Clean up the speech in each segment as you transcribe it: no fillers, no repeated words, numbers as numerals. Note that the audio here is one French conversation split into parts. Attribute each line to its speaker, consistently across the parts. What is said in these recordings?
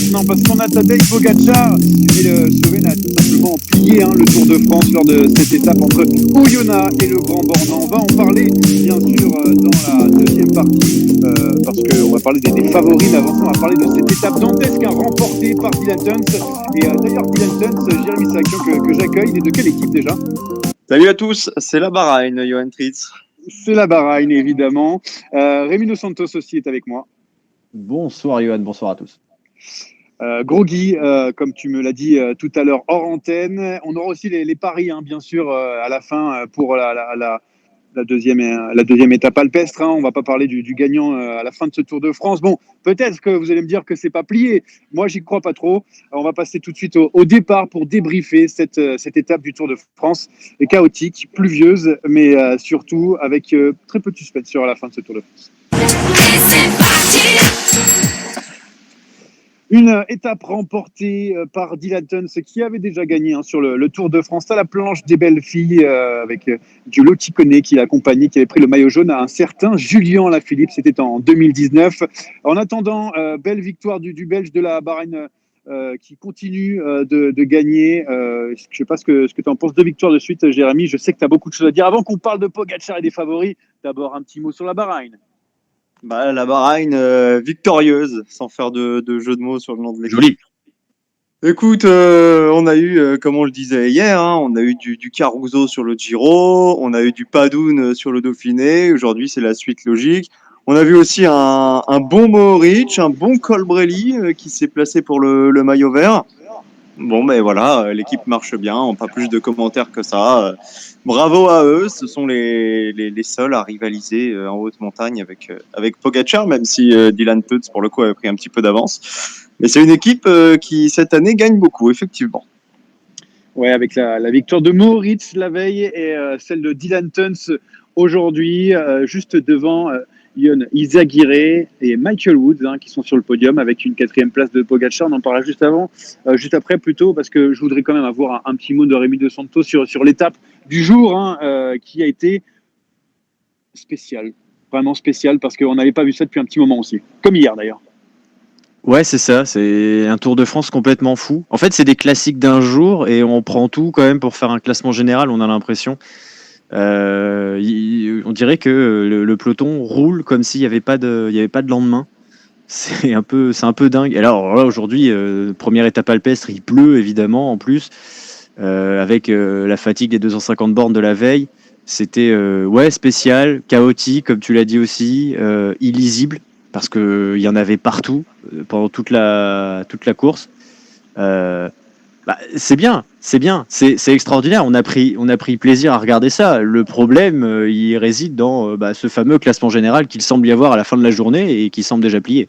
Speaker 1: maintenant parce qu'on a Tadej Pogačar et le Slovène a tout simplement plié le Tour de France lors de cette étape entre Oyonnax et le Grand Bornand. On va en parler bien sûr dans la deuxième partie parce qu'on va parler des favoris, mais avant ça on va parler de cette étape dantesque remportée par Dylan Teuns. Et d'ailleurs Dylan Teuns, Jérémy Sakian que j'accueille, il est de quelle équipe déjà?
Speaker 2: Salut à tous, c'est la Bahreïn, Johan Tritz.
Speaker 1: C'est la Bahreïn évidemment. Rémi Dos Santos aussi est avec moi.
Speaker 3: Bonsoir Johan, bonsoir à tous.
Speaker 1: Gros Guy, comme tu me l'as dit tout à l'heure hors antenne, on aura aussi les paris bien sûr à la fin pour la deuxième étape alpestre. On va pas parler du gagnant à la fin de ce Tour de France. Bon, peut-être que vous allez me dire que c'est pas plié. Moi, j'y crois pas trop. On va passer tout de suite au départ pour débriefer cette étape du Tour de France, chaotique, pluvieuse, mais surtout avec très peu de suspense sur la fin de ce Tour de France. Une étape remportée par Dylan Teuns qui avait déjà gagné sur le Tour de France à la planche des belles filles avec Giulio Ciccone qui l'accompagnait, qui avait pris le maillot jaune à un certain Julien Alaphilippe. C'était en 2019. En attendant, belle victoire du Belge de la Bahreïn qui continue de gagner. Je ne sais pas ce que tu en penses. 2 victoires de suite, Jérémy. Je sais que tu as beaucoup de choses à dire. Avant qu'on parle de Pogačar et des favoris, d'abord un petit mot sur la Bahreïn.
Speaker 2: La Bahreïn victorieuse, sans faire de jeu de mots sur le nom de l'équipe.
Speaker 3: Joli.
Speaker 2: Écoute, on a eu, comme on le disait hier, on a eu du Caruso sur le Giro, on a eu du Padoun sur le Dauphiné. Aujourd'hui, c'est la suite logique. On a vu aussi un bon Mohoric, un bon Colbrelli qui s'est placé pour le maillot vert. Bon, ben voilà, l'équipe marche bien, pas plus de commentaires que ça. Bravo à eux, ce sont les seuls à rivaliser en haute montagne avec Pogačar, même si Dylan Teuns, pour le coup, avait pris un petit peu d'avance. Mais c'est une équipe qui, cette année, gagne beaucoup, effectivement.
Speaker 1: Ouais, avec la victoire de Mohoric la veille et celle de Dylan Teuns aujourd'hui, juste devant Ion Izagirre et Michael Woods qui sont sur le podium avec une 4e place de Pogačar. On en parlera juste après plutôt, parce que je voudrais quand même avoir un petit mot de Rémi Dos Santos sur l'étape du jour qui a été spéciale, vraiment spéciale, parce qu'on n'avait pas vu ça depuis un petit moment aussi, comme hier d'ailleurs.
Speaker 3: Ouais, c'est ça, c'est un Tour de France complètement fou. En fait, c'est des classiques d'un jour et on prend tout quand même pour faire un classement général, on a l'impression. On dirait que le peloton roule comme s'il n'y avait pas de lendemain. C'est un peu dingue. Et alors là, aujourd'hui, première étape alpestre, il pleut évidemment en plus, avec la fatigue des 250 bornes de la veille. C'était spécial, chaotique, comme tu l'as dit aussi, illisible, parce qu'il y en avait partout pendant toute la course. C'est bien, c'est extraordinaire. On a pris plaisir à regarder ça. Le problème, il réside dans ce fameux classement général qu'il semble y avoir à la fin de la journée et qui semble déjà plié.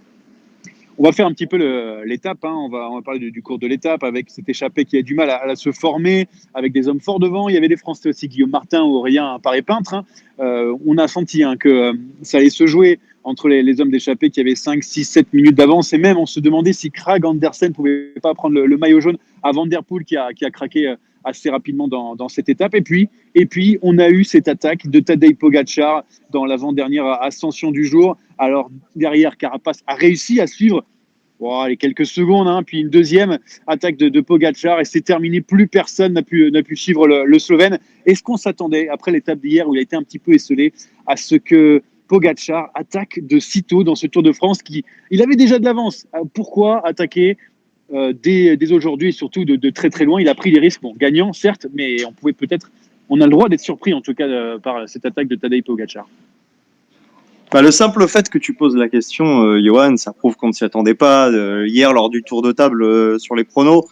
Speaker 1: On va faire un petit peu l'étape. On va parler du cours de l'étape avec cette échappée qui a du mal à se former, avec des hommes forts devant. Il y avait des Français aussi, Guillaume Martin ou Aurélien Paré-Peintre. On a senti que ça allait se jouer entre les hommes d'échappée qui avaient 5, 6, 7 minutes d'avance. Et même, on se demandait si Kragh Andersen ne pouvait pas prendre le maillot jaune à Van Der Poel qui a craqué assez rapidement dans cette étape. Et puis, on a eu cette attaque de Tadej Pogačar dans l'avant-dernière ascension du jour. Alors, derrière, Carapace a réussi à suivre les quelques secondes, puis une deuxième attaque de Pogačar et c'est terminé. Plus personne n'a pu suivre le Slovène. Est-ce qu'on s'attendait, après l'étape d'hier où il a été un petit peu esselé, à ce que Pogačar attaque de sitôt dans ce Tour de France il avait déjà de l'avance? Pourquoi attaquer dès aujourd'hui et surtout de très très loin? Il a pris des risques, gagnant certes, mais on a le droit d'être surpris en tout cas par cette attaque de Tadej Pogačar.
Speaker 2: Le simple fait que tu poses la question, Johan, ça prouve qu'on ne s'y attendait pas. Hier, lors du tour de table sur les pronos,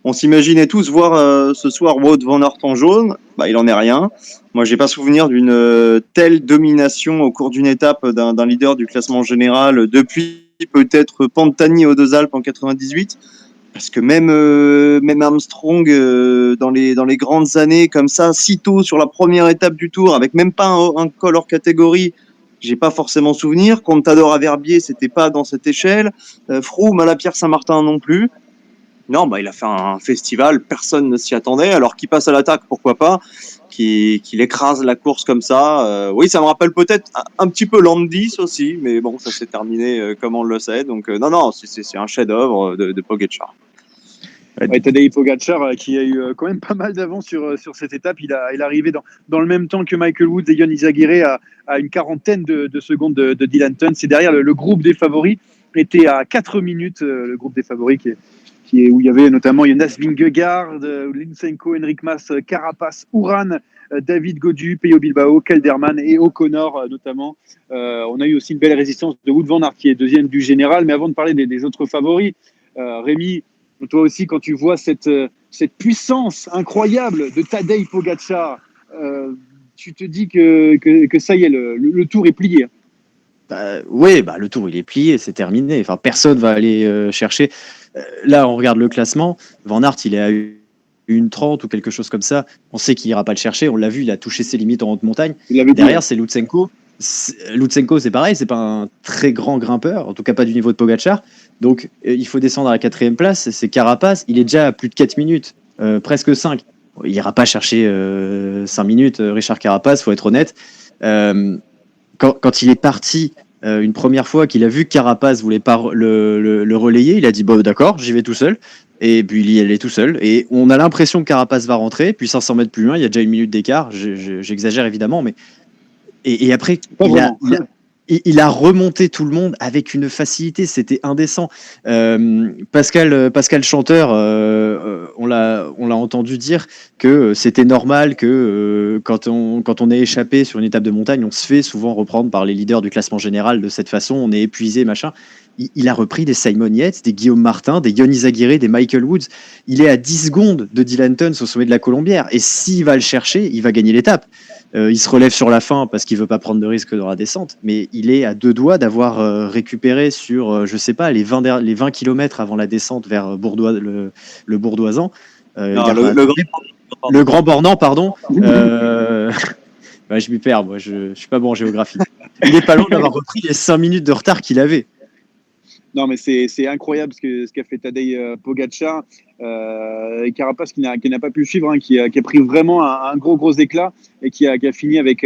Speaker 2: on s'imaginait tous voir ce soir Wout van Aert en jaune. Il en est rien. Moi, j'ai pas souvenir d'une telle domination au cours d'une étape d'un leader du classement général depuis peut-être Pantani aux Deux Alpes en 98. Parce que même Armstrong, dans les grandes années comme ça, si tôt sur la première étape du Tour, avec même pas un col hors catégorie, j'ai pas forcément souvenir. Contador à Verbier, c'était pas dans cette échelle. Froome à la Pierre Saint-Martin non plus. Non, il a fait un festival, personne ne s'y attendait. Alors qu'il passe à l'attaque, pourquoi pas, qu'il écrase la course comme ça. Oui, ça me rappelle peut-être un petit peu Landis aussi, mais bon, ça s'est terminé comme on le sait. Donc non, c'est un chef-d'œuvre de Pogačar.
Speaker 1: Ouais, Tadej Pogačar qui a eu quand même pas mal d'avance sur cette étape. Il est arrivé dans le même temps que Michael Woods et Ion Izagirre à une quarantaine de secondes de Dylan Teuns. C'est derrière le groupe des favoris était à 4 minutes, le groupe des favoris où il y avait notamment Jonas Vingegaard, Lutsenko, Enric Mas, Carapaz, Uran, David Gaudu, Peyo Bilbao, Kelderman et O'Connor notamment. On a eu aussi une belle résistance de Wout van Aert qui est deuxième du général. Mais avant de parler des autres favoris, Rémi, toi aussi, quand tu vois cette puissance incroyable de Tadej Pogačar, tu te dis que ça y est, le tour est plié.
Speaker 3: Oui, le tour il est plié, c'est terminé. Enfin, personne va aller chercher. Là, on regarde le classement. Van Aert, il est à une 30 ou quelque chose comme ça. On sait qu'il ira pas le chercher. On l'a vu, il a touché ses limites en haute montagne. Derrière, c'est Lutsenko. Lutsenko, c'est pareil, c'est pas un très grand grimpeur, en tout cas pas du niveau de Pogačar. Donc, il faut descendre à la 4e place. C'est Carapaz. Il est déjà à plus de 4 minutes, presque 5. Il ira pas chercher 5 minutes, Richard Carapaz, faut être honnête. Quand il est parti une première fois, qu'il a vu que Carapaz voulait pas le relayer, il a dit bon, d'accord, j'y vais tout seul. Et puis il y allait tout seul. Et on a l'impression que Carapaz va rentrer. Puis 500 mètres plus loin, il y a déjà une minute d'écart. J'exagère évidemment, mais et après il a remonté tout le monde avec une facilité, c'était indécent. Pascal Chanteur, on l'a entendu dire que c'était normal que quand on est échappé sur une étape de montagne, on se fait souvent reprendre par les leaders du classement général de cette façon, on est épuisé, machin. Il a repris des Simon Yates, des Guillaume Martin, des Ion Izagirre, des Michael Woods. Il est à 10 secondes de Dylan Teuns au sommet de la Colombière. Et s'il va le chercher, il va gagner l'étape. Il se relève sur la fin parce qu'il veut pas prendre de risque dans la descente, mais il est à 2 doigts d'avoir récupéré sur, je sais pas, les 20 km avant la descente vers le Bourdoisan. Le Grand Bornand, pardon. Je m'y perds, moi, je suis pas bon en géographie. Il est pas loin d'avoir repris les 5 minutes de retard qu'il avait.
Speaker 1: Non, mais c'est incroyable ce qu'a fait Tadej Pogačar. Carapaz qui n'a pas pu suivre, qui a pris vraiment un gros éclat et qui a fini avec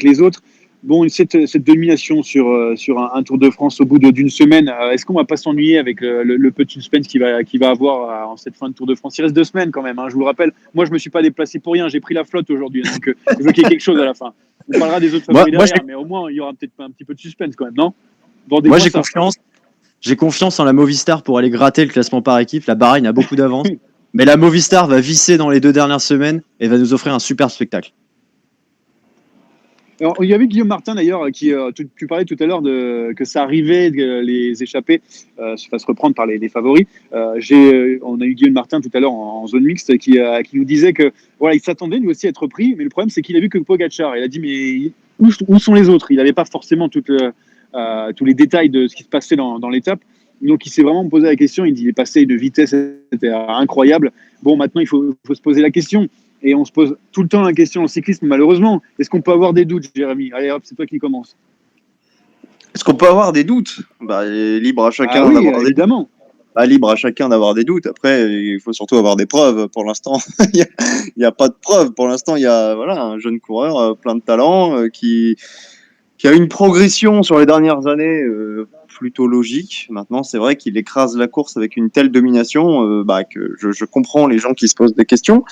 Speaker 1: les autres. Bon, cette domination sur un Tour de France au bout d'une semaine, est-ce qu'on va pas s'ennuyer avec le peu de suspense qu'il va avoir en cette fin de Tour de France? Il reste 2 semaines quand même, je vous le rappelle. Moi, je me suis pas déplacé pour rien, j'ai pris la flotte aujourd'hui, donc je veux qu'il y ait quelque chose à la fin. On parlera des autres favoris derrière, mais au moins, il y aura peut-être un petit peu de suspense quand même, non?
Speaker 3: Moi, j'ai confiance. J'ai confiance en la Movistar pour aller gratter le classement par équipe. La Bahreïn a beaucoup d'avance. Mais la Movistar va visser dans les 2 dernières semaines et va nous offrir un super spectacle.
Speaker 1: Alors, il y avait Guillaume Martin d'ailleurs, tu parlais tout à l'heure que ça arrivait, que les échappés se fassent reprendre par les favoris. On a eu Guillaume Martin tout à l'heure en zone mixte qui nous disait que voilà, il s'attendait lui aussi à être pris, mais le problème c'est qu'il a vu que Pogačar. Il a dit mais où sont les autres? Il n'avait pas forcément tous les détails de ce qui se passait dans l'étape. Donc il s'est vraiment posé la question. Il dit il est passé de vitesse, c'était incroyable. Bon, maintenant il faut se poser la question. Et on se pose tout le temps la question en cyclisme, malheureusement. Est-ce qu'on peut avoir des doutes, Jérémy? Allez hop, c'est toi qui commence.
Speaker 2: Est-ce qu'on peut avoir des doutes? Libre à chacun d'avoir
Speaker 1: évidemment.
Speaker 2: Libre à chacun d'avoir des doutes. Après, il faut surtout avoir des preuves. Pour l'instant, il n'y a pas de preuves. Pour l'instant, il y a un jeune coureur plein de talent qui a une progression sur les dernières années plutôt logique. Maintenant, c'est vrai qu'il écrase la course avec une telle domination que je comprends les gens qui se posent des questions.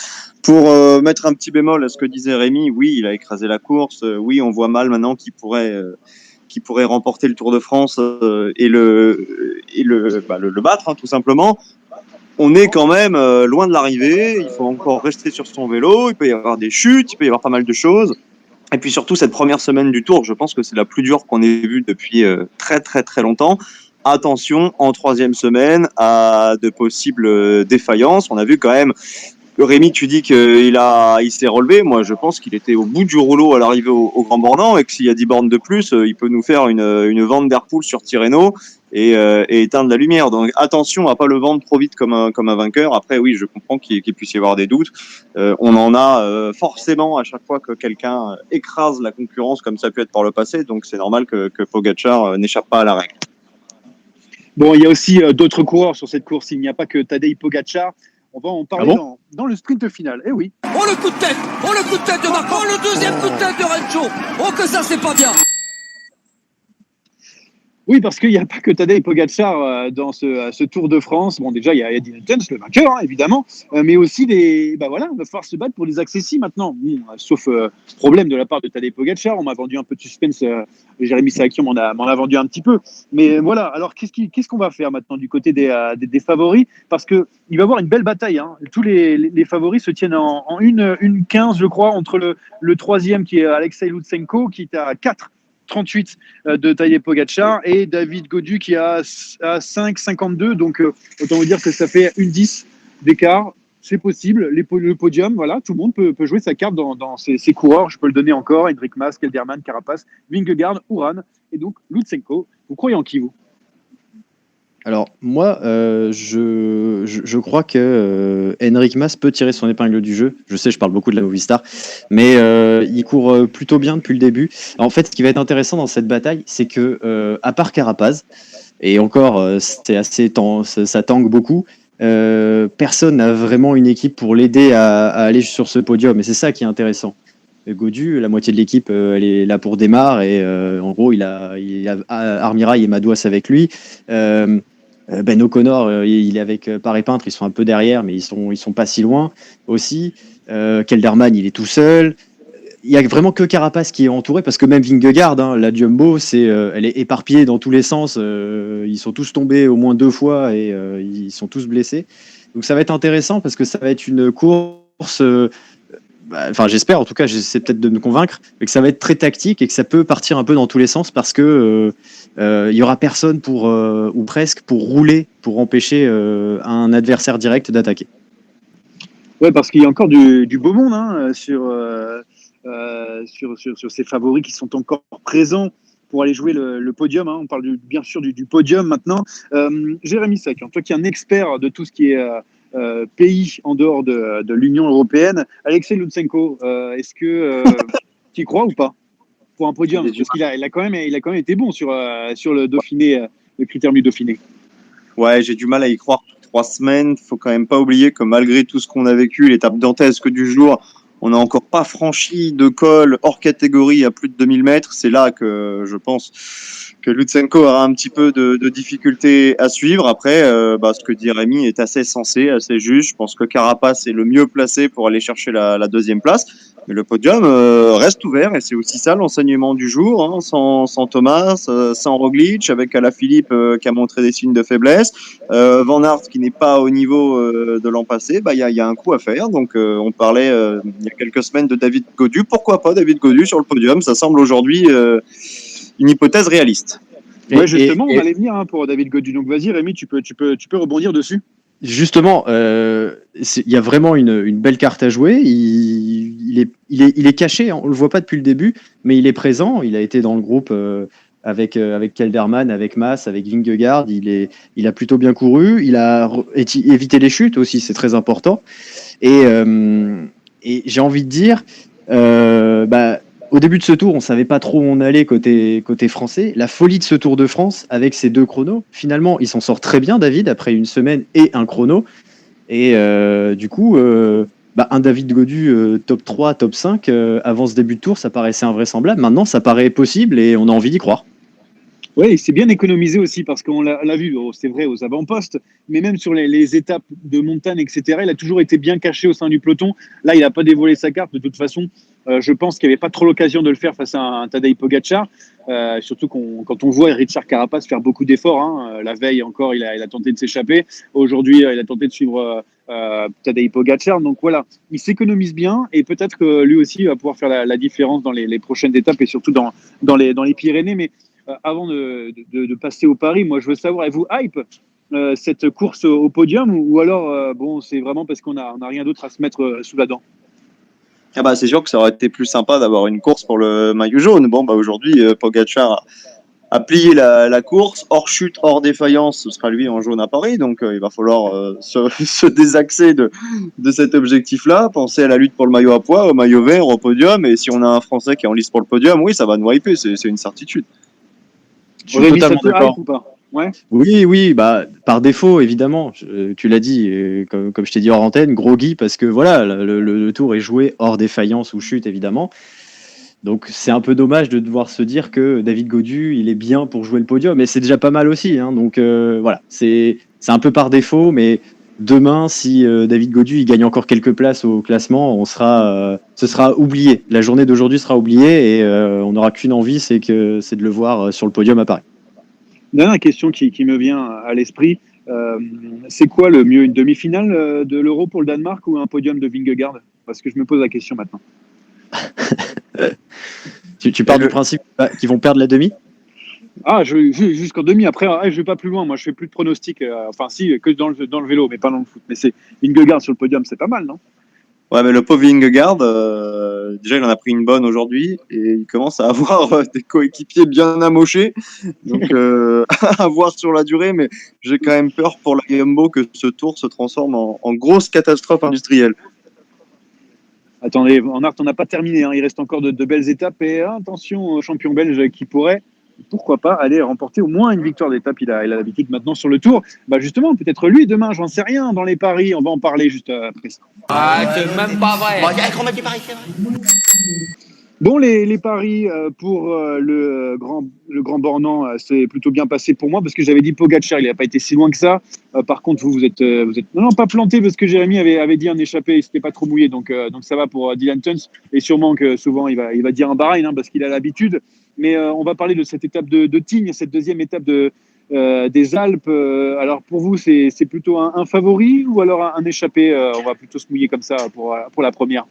Speaker 2: Pour mettre un petit bémol à ce que disait Rémi, oui, il a écrasé la course. Oui, on voit mal maintenant qu'il pourrait remporter le Tour de France et le battre, tout simplement. On est quand même loin de l'arrivée. Il faut encore rester sur son vélo. Il peut y avoir des chutes, il peut y avoir pas mal de choses. Et puis surtout, cette première semaine du Tour, je pense que c'est la plus dure qu'on ait vue depuis très très très longtemps. Attention, en 3e semaine, à de possibles défaillances. On a vu quand même, Rémi, tu dis qu'il s'est relevé. Moi, je pense qu'il était au bout du rouleau à l'arrivée au Grand Bornand et que s'il y a 10 bornes de plus, il peut nous faire une Van der Poel sur Tirreno et éteindre la lumière. Donc attention à pas le vendre trop vite comme un vainqueur. Après, oui, je comprends qu'il puisse y avoir des doutes. On en a forcément à chaque fois que quelqu'un écrase la concurrence comme ça a pu être par le passé. Donc c'est normal que Pogačar n'échappe pas à la règle.
Speaker 1: Bon, il y a aussi d'autres coureurs sur cette course. Il n'y a pas que Tadej Pogacar. On va en parler dans le sprint final. Eh oui.
Speaker 4: Oh le coup de tête! Oh le coup de tête de Marco! Oh le deuxième coup de tête de Rencho! Oh que ça c'est pas bien!
Speaker 1: Oui, parce qu'il n'y a pas que Tadej Pogacar dans ce Tour de France. Bon, déjà, il y a Dylan Teuns, le vainqueur, hein, évidemment, mais aussi il va falloir se battre pour les accessis maintenant. Bon, sauf problème de la part de Tadej Pogacar. On m'a vendu un peu de suspense. Jérémy Saki m'en a vendu un petit peu. Mais voilà, alors qu'est-ce qu'on va faire maintenant du côté des favoris? Parce qu'il va y avoir une belle bataille. Hein. Tous les favoris se tiennent en 1,15, je crois, entre le troisième qui est Alexei Lutsenko, qui est à 4,38 de Tadej Pogacar et David Gaudu qui a 5,52. Donc, autant vous dire que ça fait 1,10 d'écart. C'est possible. Le podium, voilà, tout le monde peut jouer sa carte dans ces coureurs. Je peux le donner encore. Enric Mas, Kelderman, Carapaz, Vingegaard, Uran et donc Lutsenko. Vous croyez en qui, vous?
Speaker 3: Alors, moi, je crois que Enric Mas peut tirer son épingle du jeu. Je sais, je parle beaucoup de la Movistar, mais il court plutôt bien depuis le début. En fait, ce qui va être intéressant dans cette bataille, c'est que, à part Carapaz, et encore, ça tangue beaucoup, personne n'a vraiment une équipe pour l'aider à aller sur ce podium. Et c'est ça qui est intéressant. Gaudu, la moitié de l'équipe, elle est là pour démarrer. Et en gros, il a Armirail et Madouas avec lui. Ben O'Connor, il est avec Paré Peintre, ils sont un peu derrière, mais ils sont pas si loin aussi. Kelderman, il est tout seul. Il y a vraiment que Carapace qui est entouré, parce que même Vingegaard, hein, la Jumbo, elle est éparpillée dans tous les sens. Ils sont tous tombés au moins 2 fois et ils sont tous blessés. Donc ça va être intéressant parce que ça va être une course. Enfin, j'espère, en tout cas, j'essaie peut-être de me convaincre, mais que ça va être très tactique et que ça peut partir un peu dans tous les sens parce que il y aura personne ou presque pour rouler, pour empêcher un adversaire direct d'attaquer.
Speaker 1: Ouais, parce qu'il y a encore du beau monde hein, sur ces favoris qui sont encore présents pour aller jouer le podium. Hein. On parle bien sûr du podium maintenant. Jérémy Sack, toi qui es un expert de tout ce qui est pays en dehors de l'Union européenne, Alexei Lutsenko, est-ce que tu y crois ou pas pour un podium? Parce qu'il a quand même été bon sur le Dauphiné, le critérium du Dauphiné.
Speaker 2: Ouais, j'ai du mal à y croire. 3 semaines, faut quand même pas oublier que malgré tout ce qu'on a vécu, l'étape dantesque du jour, on n'a encore pas franchi de col hors catégorie à plus de 2000 mètres. C'est là que je pense que Lutsenko aura un petit peu de difficulté à suivre. Après, ce que dit Rémi est assez sensé, assez juste. Je pense que Carapace est le mieux placé pour aller chercher la deuxième place. Mais le podium reste ouvert et c'est aussi ça l'enseignement du jour, hein, sans Thomas, sans Roglic, avec Alaphilippe qui a montré des signes de faiblesse, Van Aert qui n'est pas au niveau de l'an passé. Il y a un coup à faire. Donc on parlait il y a quelques semaines de David Gaudu. Pourquoi pas David Gaudu sur le podium? Ça semble aujourd'hui une hypothèse réaliste.
Speaker 1: Ouais, justement, on allait venir pour David Gaudu. Donc vas-y Rémi, tu peux rebondir dessus.
Speaker 3: Justement, il y a vraiment une belle carte à jouer. Il est caché, on le voit pas depuis le début, mais il est présent. Il a été dans le groupe avec Kelderman, avec Mas, avec Vingegaard. Il a plutôt bien couru. Il a évité les chutes aussi, c'est très important. Et j'ai envie de dire, au début de ce tour, on savait pas trop où on allait côté français. La folie de ce Tour de France avec ces 2 chronos, finalement, il s'en sort très bien, David, après une semaine et un chrono. Et du coup, un David Gaudu top 3, top 5, avant ce début de tour, ça paraissait invraisemblable. Maintenant, ça paraît possible et on a envie d'y croire.
Speaker 1: Oui, il s'est bien économisé aussi parce qu'on l'a vu, c'est vrai, aux avant-postes, mais même sur les étapes de montagne, etc., il a toujours été bien caché au sein du peloton. Là, il n'a pas dévoilé sa carte. De toute façon, je pense qu'il n'y avait pas trop l'occasion de le faire face à un Tadej Pogacar, surtout quand on voit Richard Carapaz faire beaucoup d'efforts. Hein. La veille encore, il a tenté de s'échapper. Aujourd'hui, il a tenté de suivre Tadej Pogacar. Donc voilà, il s'économise bien et peut-être que lui aussi va pouvoir faire la différence dans les prochaines étapes et surtout dans les Pyrénées. Mais avant de passer au pari, moi je veux savoir, êtes-vous hype cette course au podium ou alors c'est vraiment parce qu'on a rien d'autre à se mettre sous la dent?
Speaker 2: C'est sûr que ça aurait été plus sympa d'avoir une course pour le maillot jaune. Aujourd'hui, Pogacar a plié la course, hors chute, hors défaillance, ce sera lui en jaune à Paris. Donc il va falloir se désaxer de cet objectif-là, penser à la lutte pour le maillot à pois, au maillot vert, au podium. Et si on a un Français qui est en lice pour le podium, oui, ça va nous hyper, c'est une certitude.
Speaker 3: Je suis totalement d'accord.
Speaker 1: Ouais.
Speaker 3: Oui, bah, par défaut, évidemment. Tu l'as dit, comme je t'ai dit hors antenne, gros Guy, parce que voilà, le tour est joué hors défaillance ou chute, évidemment. Donc c'est un peu dommage de devoir se dire que David Gaudu, il est bien pour jouer le podium, mais c'est déjà pas mal aussi. Hein. Donc voilà, c'est un peu par défaut, mais demain, si David Gaudu il gagne encore quelques places au classement, ce sera oublié. La journée d'aujourd'hui sera oubliée et on n'aura qu'une envie, c'est de le voir sur le podium à Paris.
Speaker 1: Dernière question qui me vient à l'esprit, c'est quoi le mieux, une demi-finale de l'Euro pour le Danemark ou un podium de Vingegaard? Parce que je me pose la question maintenant.
Speaker 3: Tu pars du principe qu'ils vont perdre la demi?
Speaker 1: Ah, jusqu'en demi. Après, je vais pas plus loin. Moi, je fais plus de pronostics. Enfin, si, que dans le vélo, mais pas dans le foot. Mais c'est Vingegaard sur le podium, c'est pas mal, non?
Speaker 2: Ouais, mais le pauvre Vingegaard, déjà, il en a pris une bonne aujourd'hui et il commence à avoir des coéquipiers bien amochés. Donc, à voir sur la durée, mais j'ai quand même peur pour la Jumbo que ce tour se transforme en grosse catastrophe industrielle.
Speaker 1: Attendez, en art, on n'a pas terminé. Hein. Il reste encore de belles étapes. Et attention au champion belge qui pourrait, pourquoi pas, aller remporter au moins une victoire d'étape. Il a l'habitude maintenant sur le tour. Bah justement, peut-être lui demain, j'en sais rien, dans les paris. On va en parler juste après ça.
Speaker 4: Ah, c'est même pas vrai.
Speaker 5: Bon, il y a un grand match des paris, c'est vrai.
Speaker 1: Bon, les paris pour le grand Bornand, c'est plutôt bien passé pour moi parce que j'avais dit Pogacar, il n'a pas été si loin que ça. Par contre, vous êtes non, pas planté parce que Jérémy avait dit un échappé, il s'était pas trop mouillé, donc ça va pour Dylan Tuns et sûrement que souvent il va dire un Bahreïn parce qu'il a l'habitude. Mais on va parler de cette étape de Tignes, cette deuxième étape des Alpes. Alors pour vous, c'est plutôt un favori ou alors un échappé? On va plutôt se mouiller comme ça pour la première.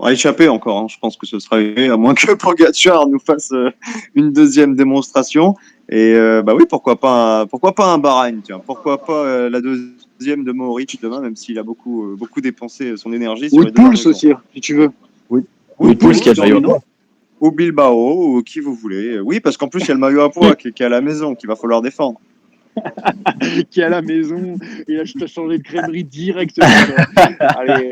Speaker 2: On va échapper encore, hein. Je pense que ce sera à moins que Pogacar nous fasse une deuxième démonstration. Et bah oui, pourquoi pas un Bahreïn, tiens, pourquoi pas la deuxième de Mohoric demain, même s'il a beaucoup dépensé son énergie.
Speaker 1: Ou Pouls aussi, si tu veux.
Speaker 3: Oui, Pouls qui a le maillot.
Speaker 2: Ou Bilbao, ou qui vous voulez. Oui, parce qu'en plus il y a le maillot à poids qui est à la maison, qu'il va falloir défendre.
Speaker 1: Qui est à la maison, et là je t'ai changé de crèmerie direct. Allez.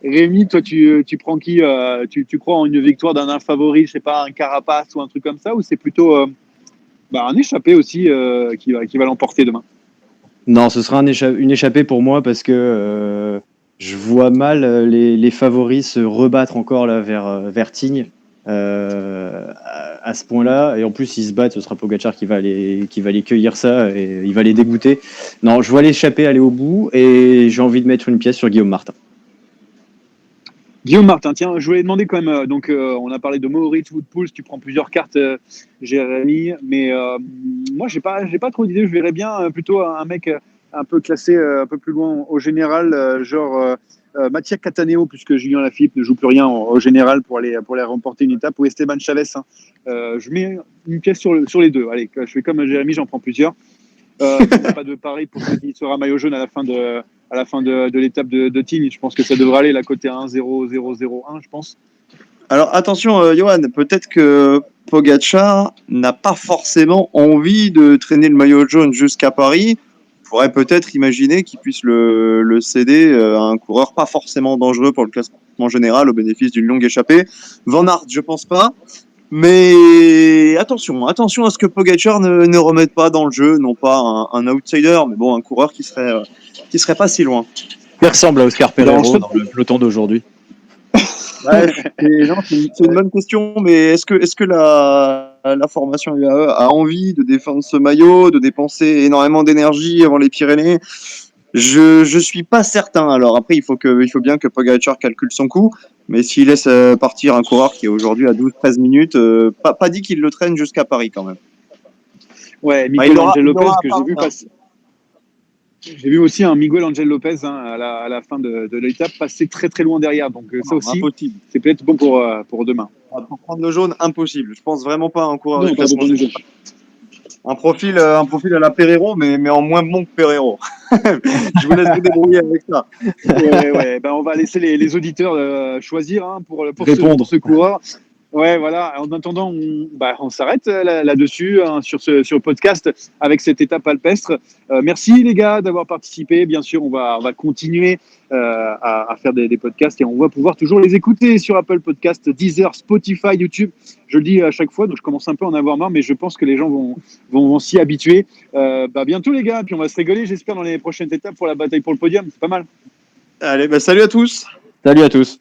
Speaker 1: Rémi, toi, tu prends qui? Tu crois en une victoire d'un favori, je sais pas, un Carapace ou un truc comme ça, ou c'est plutôt un échappé aussi qui va l'emporter demain?
Speaker 3: Non, ce sera une échappée pour moi parce que je vois mal les favoris se rebattre encore là vers Tignes à ce point-là. Et en plus, ils se battent, ce sera Pogacar qui va aller cueillir ça et il va les dégoûter. Non, je vois l'échappée aller au bout et j'ai envie de mettre une pièce sur Guillaume Martin.
Speaker 1: Guillaume Martin, tiens, je voulais demander quand même, on a parlé de Mohoric ou de Pouls, tu prends plusieurs cartes, Jérémy, mais moi, j'ai pas trop d'idées, je verrais bien plutôt un mec un peu classé un peu plus loin au général, genre Mattia Cataneo, puisque Julien Lafilippe ne joue plus rien au général pour aller remporter une étape, ou Esteban Chavez. Hein. Je mets une pièce sur les deux, allez, je fais comme Jérémy, j'en prends plusieurs. Pas de pari pour celui qui sera maillot jaune à la fin de l'étape de Tignes. Je pense que ça devrait aller la côté 1-0-0-0-1, je pense.
Speaker 2: Alors attention, Johan, peut-être que Pogacar n'a pas forcément envie de traîner le maillot jaune jusqu'à Paris. On pourrait peut-être imaginer qu'il puisse le céder à un coureur pas forcément dangereux pour le classement général au bénéfice d'une longue échappée. Van Aert, je pense pas. Mais attention à ce que Pogacar ne remette pas dans le jeu, non pas un outsider, mais bon, un coureur qui serait pas si loin.
Speaker 3: Il ressemble à Oscar Pereiro dans le peloton d'aujourd'hui.
Speaker 2: Ouais, c'est une bonne question, mais est-ce que la formation UAE a envie de défendre ce maillot, de dépenser énormément d'énergie avant les Pyrénées? Je suis pas certain. Alors après, il faut bien que Pogacar calcule son coup, mais s'il laisse partir un coureur qui est aujourd'hui à 12-13 minutes, pas dit qu'il le traîne jusqu'à Paris quand même.
Speaker 1: Ouais, Miguel Angel Lopez que j'ai vu passer. J'ai vu aussi un Miguel Angel Lopez à la fin de l'étape passer très très loin derrière. Donc ça aussi, impossible. C'est peut-être bon pour demain.
Speaker 2: Pour prendre le jaune, impossible. Je pense vraiment pas à un coureur.
Speaker 1: Non, pas bon jaune.
Speaker 2: Un profil à la Pereiro, mais en moins bon que Pereiro. Je vous laisse vous débrouiller avec ça.
Speaker 1: Ouais. On va laisser les auditeurs choisir pour ce coureur. Ouais, voilà. En attendant, on s'arrête là-dessus, hein, sur le podcast avec cette étape alpestre. Merci les gars d'avoir participé. Bien sûr, on va continuer à faire des podcasts et on va pouvoir toujours les écouter sur Apple Podcast, Deezer, Spotify, YouTube. Je le dis à chaque fois, donc je commence un peu à en avoir marre, mais je pense que les gens vont s'y habituer. Bientôt les gars, puis on va se régaler, j'espère, dans les prochaines étapes pour la bataille pour le podium. C'est pas mal.
Speaker 2: Allez, salut à tous.
Speaker 3: Salut à tous.